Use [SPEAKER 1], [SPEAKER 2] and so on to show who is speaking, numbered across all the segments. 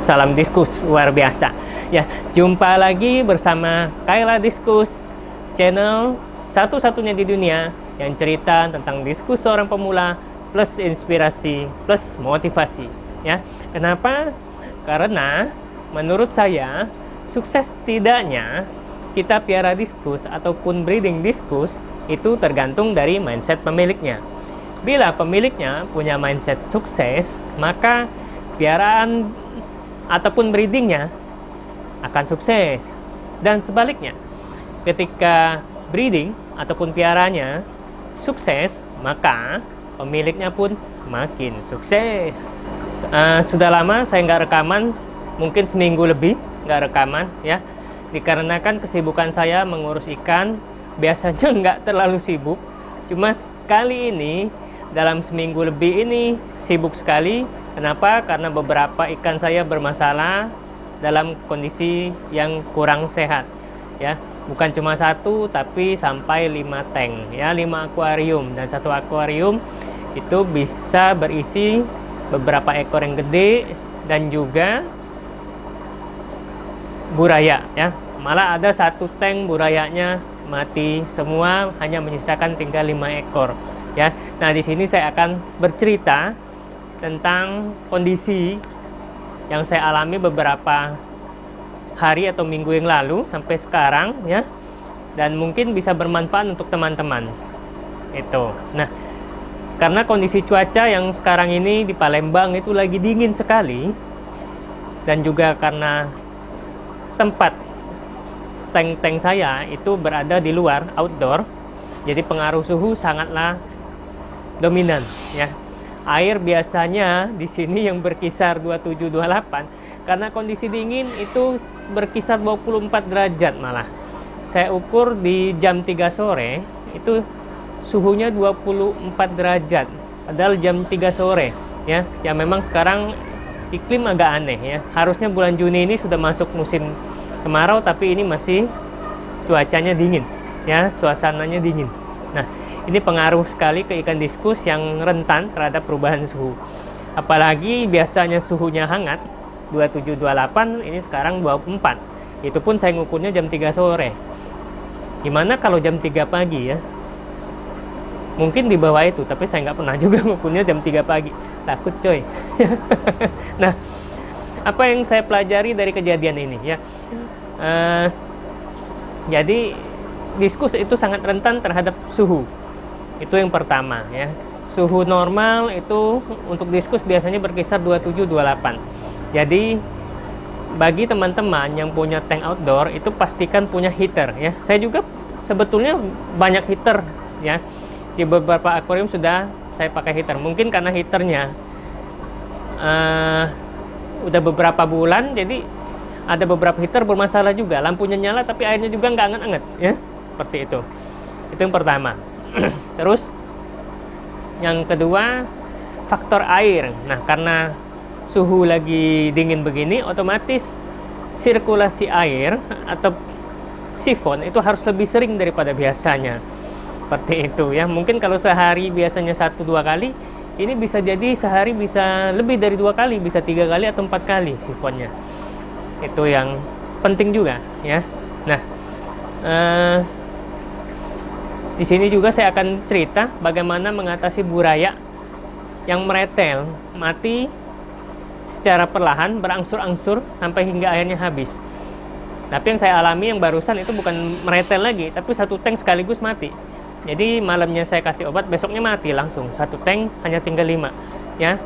[SPEAKER 1] Salam Diskus luar biasa. Ya, jumpa lagi bersama Kaila Diskus, channel satu-satunya di dunia yang cerita tentang diskus seorang pemula plus inspirasi plus motivasi. Ya, kenapa? Karena menurut saya sukses tidaknya kita piara diskus ataupun breeding diskus itu tergantung dari mindset pemiliknya. Bila pemiliknya punya mindset sukses, maka piaraan ataupun breedingnya akan sukses. Dan sebaliknya, ketika breeding ataupun piaranya sukses, maka pemiliknya pun makin sukses. Sudah lama saya nggak rekaman, mungkin seminggu lebih nggak rekaman ya, dikarenakan kesibukan saya mengurus ikan. Biasanya nggak terlalu sibuk, cuma kali ini dalam seminggu lebih ini sibuk sekali. Kenapa? Karena beberapa ikan saya bermasalah dalam kondisi yang kurang sehat ya. Bukan cuma satu, tapi sampai 5 tank ya, 5 akuarium, dan satu akuarium itu bisa berisi beberapa ekor yang gede dan juga buraya ya. Malah ada satu tank burayanya mati semua, hanya menyisakan tinggal 5 ekor ya. Nah, di sini saya akan bercerita tentang kondisi yang saya alami beberapa hari atau minggu yang lalu sampai sekarang ya, dan mungkin bisa bermanfaat untuk teman-teman itu. Nah, karena kondisi cuaca yang sekarang ini di Palembang itu lagi dingin sekali, dan juga karena tempat tank-tank saya itu berada di luar outdoor, jadi pengaruh suhu sangatlah dominan ya. Air biasanya di sini yang berkisar 27-28, karena kondisi dingin itu berkisar 24 derajat malah. Saya ukur di jam 3 sore itu suhunya 24 derajat, padahal jam 3 sore ya. Ya memang sekarang iklim agak aneh ya. Harusnya bulan Juni ini sudah masuk musim kemarau, tapi ini masih cuacanya dingin ya, suasananya dingin. Nah, ini pengaruh sekali ke ikan diskus yang rentan terhadap perubahan suhu. Apalagi biasanya suhunya hangat 27-28, ini sekarang 24. Itu pun saya ngukurnya jam 3 sore. Gimana kalau jam 3 pagi ya? Mungkin di bawah itu, tapi saya nggak pernah juga ngukurnya jam 3 pagi. Takut coy. Nah, apa yang saya pelajari dari kejadian ini ya? Jadi diskus itu sangat rentan terhadap suhu. Itu yang pertama ya. Suhu normal itu untuk diskus biasanya berkisar 27-28. Jadi bagi teman-teman yang punya tank outdoor itu pastikan punya heater ya. Saya juga sebetulnya banyak heater ya. Di beberapa akuarium sudah saya pakai heater. Mungkin karena heaternya udah beberapa bulan, jadi ada beberapa heater bermasalah juga. Lampunya nyala tapi airnya juga nggak anget-anget ya. Seperti itu. Itu yang pertama. Terus yang kedua, faktor air. Nah, karena suhu lagi dingin begini, otomatis sirkulasi air atau sifon itu harus lebih sering daripada biasanya. Seperti itu ya. Mungkin kalau sehari biasanya 1-2 kali, ini bisa jadi sehari bisa lebih dari 2 kali, bisa 3 kali atau 4 kali sifonnya. Itu yang penting juga ya. Nah, di sini juga saya akan cerita bagaimana mengatasi buraya yang meretel, mati secara perlahan, berangsur-angsur sampai hingga airnya habis. Tapi yang saya alami yang barusan itu bukan meretel lagi, tapi satu tank sekaligus mati. Jadi malamnya saya kasih obat, besoknya mati langsung. Satu tank hanya tinggal 5 ya.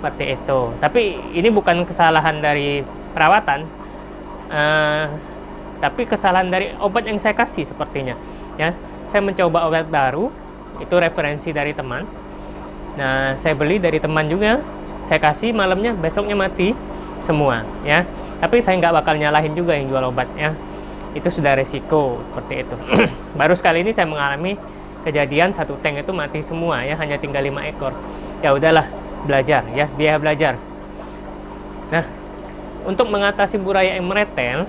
[SPEAKER 1] Seperti itu. Tapi ini bukan kesalahan dari perawatan, tapi kesalahan dari obat yang saya kasih sepertinya ya. Saya mencoba obat baru, itu referensi dari teman. Nah, saya beli dari teman juga, saya kasih malamnya, besoknya mati semua ya. Tapi saya nggak bakal nyalahin juga yang jual obat ya. itu sudah resiko seperti itu. Baru sekali ini saya mengalami kejadian satu tank itu mati semua ya, hanya tinggal 5 ekor. Ya udahlah, belajar ya, biaya belajar. Nah, untuk mengatasi buraya yang meretel,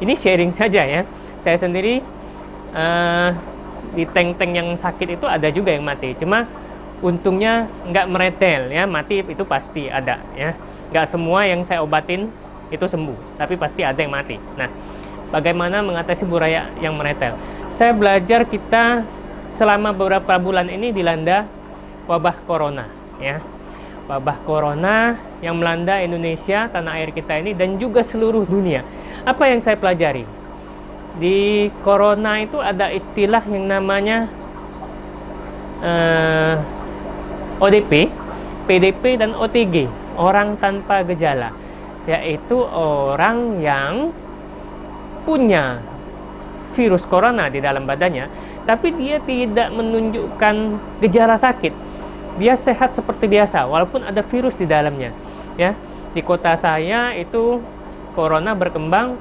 [SPEAKER 1] ini sharing saja ya. Saya sendiri di tank-tank yang sakit itu ada juga yang mati. Cuma untungnya nggak meretel ya, mati itu pasti ada ya. Nggak semua yang saya obatin itu sembuh, tapi pasti ada yang mati. Nah, bagaimana mengatasi buraya yang meretel? Saya belajar kita selama beberapa bulan ini dilanda wabah corona ya. Wabah corona yang melanda Indonesia, tanah air kita ini, dan juga seluruh dunia. Apa yang saya pelajari? Di corona itu ada istilah yang namanya ODP, PDP, dan OTG, orang tanpa gejala, yaitu orang yang punya virus corona di dalam badannya, tapi dia tidak menunjukkan gejala sakit. Dia sehat seperti biasa, walaupun ada virus di dalamnya. Ya, di kota saya itu corona berkembang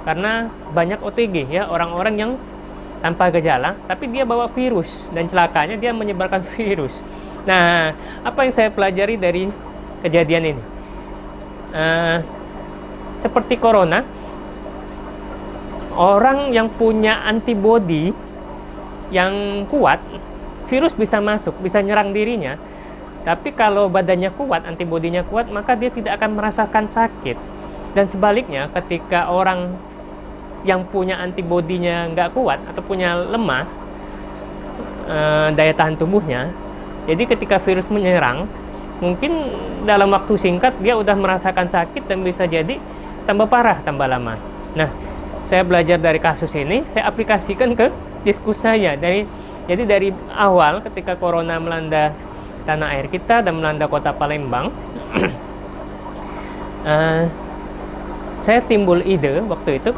[SPEAKER 1] karena banyak OTG ya, orang-orang yang tanpa gejala, tapi dia bawa virus, dan celakanya dia menyebarkan virus. Nah, apa yang saya pelajari dari kejadian ini? Seperti corona, orang yang punya antibodi yang kuat, virus bisa masuk, bisa nyerang dirinya. Tapi kalau badannya kuat, antibodinya kuat, maka dia tidak akan merasakan sakit. Dan sebaliknya, ketika orang yang punya antibodinya nggak kuat atau punya lemah daya tahan tubuhnya, jadi ketika virus menyerang, mungkin dalam waktu singkat dia udah merasakan sakit dan bisa jadi tambah parah, tambah lama. Nah, saya belajar dari kasus ini, saya aplikasikan ke diskusi saya. Jadi dari awal ketika corona melanda tanah air kita dan melanda kota Palembang, saya timbul ide waktu itu.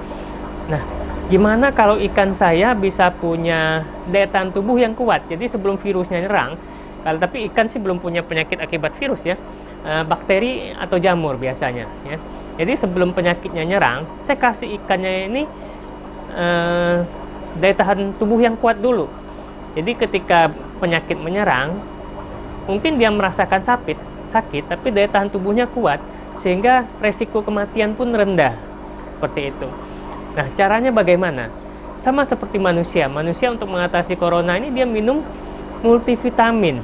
[SPEAKER 1] Nah, gimana kalau ikan saya bisa punya daya tahan tubuh yang kuat? Jadi sebelum virusnya nyerang, tapi ikan sih belum punya penyakit akibat virus ya, bakteri atau jamur biasanya ya. Jadi sebelum penyakitnya nyerang, saya kasih ikannya ini daya tahan tubuh yang kuat dulu. Jadi ketika penyakit menyerang, mungkin dia merasakan sakit, tapi daya tahan tubuhnya kuat, sehingga resiko kematian pun rendah. Seperti itu. Nah, caranya bagaimana? Sama seperti manusia. Manusia untuk mengatasi corona ini dia minum multivitamin.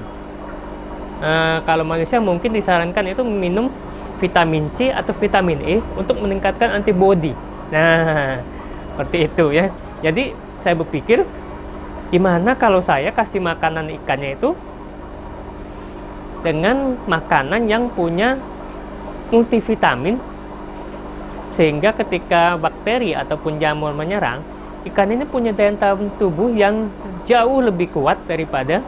[SPEAKER 1] Kalau manusia mungkin disarankan itu minum vitamin C atau vitamin E untuk meningkatkan antibodi. Nah, seperti itu ya. Jadi saya berpikir, gimana kalau saya kasih makanan ikannya itu dengan makanan yang punya multivitamin, sehingga ketika bakteri ataupun jamur menyerang, ikan ini punya daya tahan tubuh yang jauh lebih kuat daripada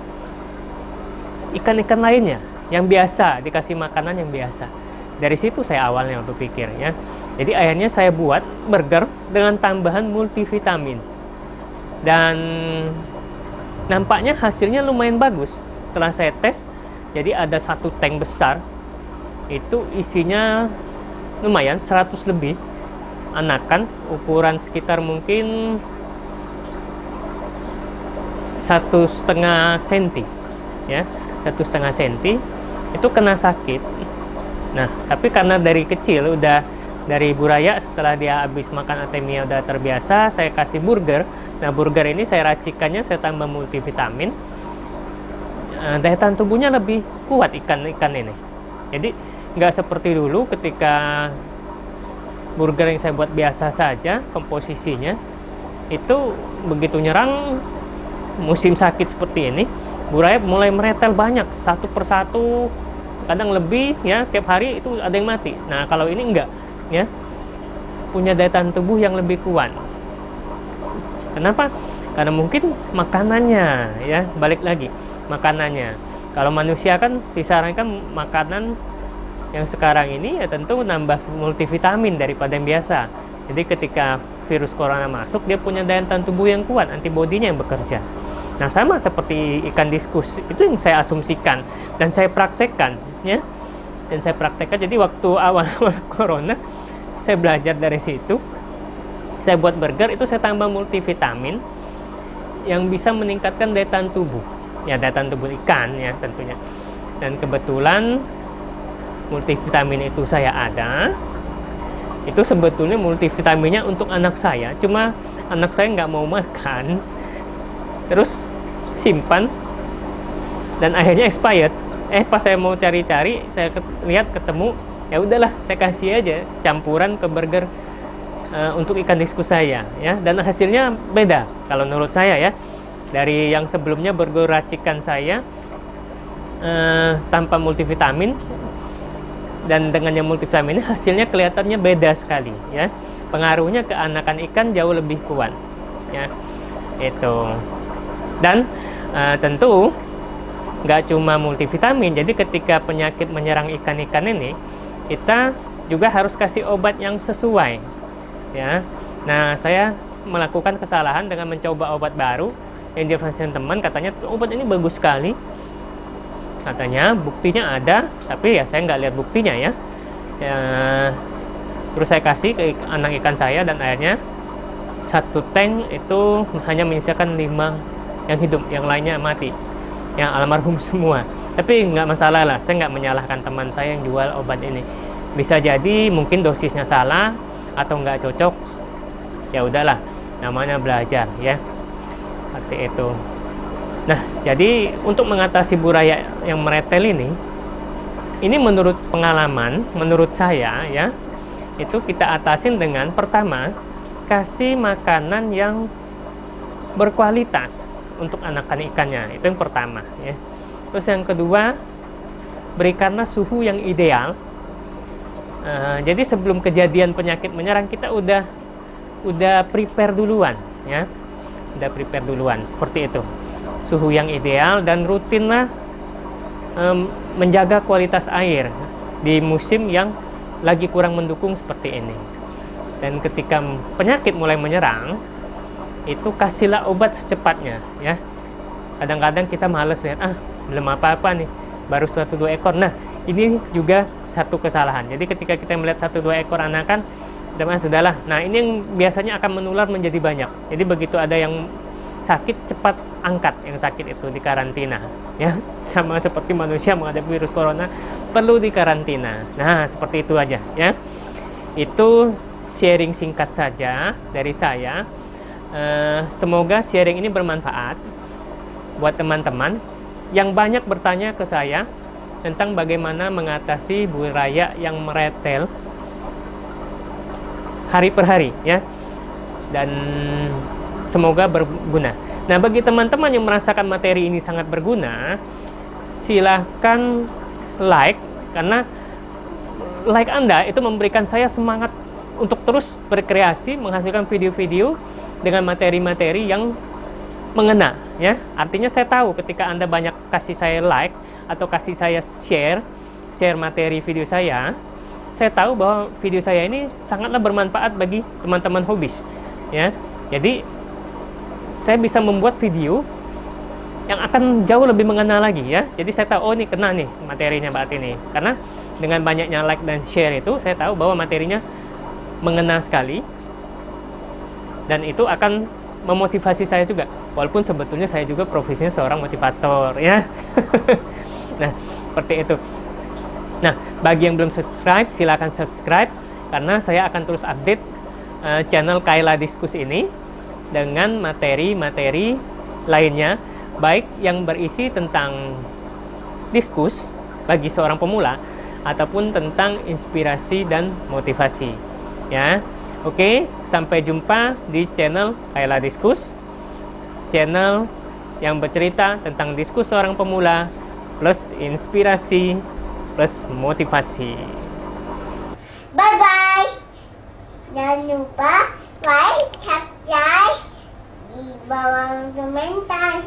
[SPEAKER 1] ikan-ikan lainnya yang biasa dikasih makanan yang biasa. Dari situ saya awalnya berpikir ya. Jadi akhirnya saya buat burger dengan tambahan multivitamin, dan nampaknya hasilnya lumayan bagus. Setelah saya tes, jadi ada satu tank besar, itu isinya lumayan 100 lebih anakan, ukuran sekitar mungkin 1,5 cm ya, 1,5 cm. Itu kena sakit. Nah, tapi karena dari kecil udah dari buraya, setelah dia habis makan atemia udah terbiasa, saya kasih burger. Nah, burger ini saya racikannya, saya tambah multivitamin, daya tahan tubuhnya lebih kuat ikan-ikan ini. Jadi nggak seperti dulu ketika burger yang saya buat biasa saja, komposisinya itu begitu nyerang musim sakit seperti ini, buraya mulai meretel banyak, satu persatu, kadang lebih ya, tiap hari itu ada yang mati. Nah, kalau ini enggak ya, punya daya tahan tubuh yang lebih kuat. Kenapa? Karena mungkin makanannya ya, balik lagi makanannya. Kalau manusia kan disarankan makanan yang sekarang ini ya tentu nambah multivitamin daripada yang biasa. Jadi ketika virus corona masuk, dia punya daya tahan tubuh yang kuat, antibodinya yang bekerja. Nah, sama seperti ikan diskus, itu yang saya asumsikan dan saya praktekkan ya. Dan saya praktekkan, jadi waktu awal corona saya belajar dari situ. saya buat burger itu saya tambah multivitamin yang bisa meningkatkan daya tahan tubuh. Ya, daya tahan tubuh ikan ya tentunya. Dan kebetulan multivitamin itu saya ada. Itu sebetulnya multivitaminnya untuk anak saya, cuma anak saya nggak mau makan, terus simpan dan akhirnya expired. Pas saya mau cari-cari, saya lihat ketemu, ya udahlah saya kasih aja campuran ke burger untuk ikan diskus saya ya, dan hasilnya beda kalau menurut saya ya, dari yang sebelumnya burger racikan saya tanpa multivitamin dan dengan yang multivitamin ini hasilnya kelihatannya beda sekali ya, pengaruhnya ke anakan ikan jauh lebih kuat ya itu. Dan tentu nggak cuma multivitamin, jadi ketika penyakit menyerang ikan-ikan ini kita juga harus kasih obat yang sesuai ya. Nah, saya melakukan kesalahan dengan mencoba obat baru yang direferensikan teman, katanya obat ini bagus sekali, katanya buktinya ada, tapi ya saya nggak lihat buktinya ya. Terus saya kasih ke anak ikan saya dan akhirnya satu tank itu hanya menyisakan 5 yang hidup, yang lainnya mati, yang almarhum semua. Tapi nggak masalah lah, saya nggak menyalahkan teman saya yang jual obat ini. Bisa jadi mungkin dosisnya salah atau nggak cocok, ya udahlah, namanya belajar ya, seperti itu. Nah, jadi untuk mengatasi buaya yang meretel ini menurut pengalaman, menurut saya ya, itu kita atasin dengan pertama, kasih makanan yang berkualitas untuk anakan ikannya, itu yang pertama ya. Terus yang kedua, berikanlah suhu yang ideal. Jadi sebelum kejadian penyakit menyerang kita udah prepare duluan ya, udah prepare duluan seperti itu. Suhu yang ideal dan rutinlah menjaga kualitas air di musim yang lagi kurang mendukung seperti ini. Dan ketika penyakit mulai menyerang, itu kasihlah obat secepatnya ya. Kadang-kadang kita males lihat, belum apa-apa nih, baru 1-2 ekor. Nah, ini juga satu kesalahan. Jadi ketika kita melihat 1-2 ekor anakan, sudahlah. Nah, ini yang biasanya akan menular menjadi banyak. Jadi begitu ada yang sakit, cepat angkat yang sakit itu, di karantina ya. Sama seperti manusia menghadapi virus corona, perlu dikarantina. Nah, seperti itu aja ya. Itu sharing singkat saja dari saya. Semoga sharing ini bermanfaat buat teman-teman yang banyak bertanya ke saya tentang bagaimana mengatasi buaya yang meretel hari per hari ya, dan semoga berguna. Nah, bagi teman-teman yang merasakan materi ini sangat berguna, silahkan like, karena like Anda itu memberikan saya semangat untuk terus berkreasi, menghasilkan video-video dengan materi-materi yang mengena ya. Artinya saya tahu ketika Anda banyak kasih saya like atau kasih saya share materi video saya tahu bahwa video saya ini sangatlah bermanfaat bagi teman-teman hobis ya. Jadi saya bisa membuat video yang akan jauh lebih mengena lagi ya. Jadi saya tahu, oh ini kena nih materinya Mbak ini, karena dengan banyaknya like dan share itu saya tahu bahwa materinya mengena sekali, dan itu akan memotivasi saya juga, walaupun sebetulnya saya juga profesinya seorang motivator ya. Nah, seperti itu. Nah, bagi yang belum subscribe, silakan subscribe, karena saya akan terus update channel Kayla Diskus ini dengan materi-materi lainnya, baik yang berisi tentang diskus bagi seorang pemula ataupun tentang inspirasi dan motivasi ya. Oke, sampai jumpa di channel Kayla Diskus, channel yang bercerita tentang diskus seorang pemula plus inspirasi plus motivasi.
[SPEAKER 2] Bye bye. Jangan lupa like, subscribe di bawah komentar.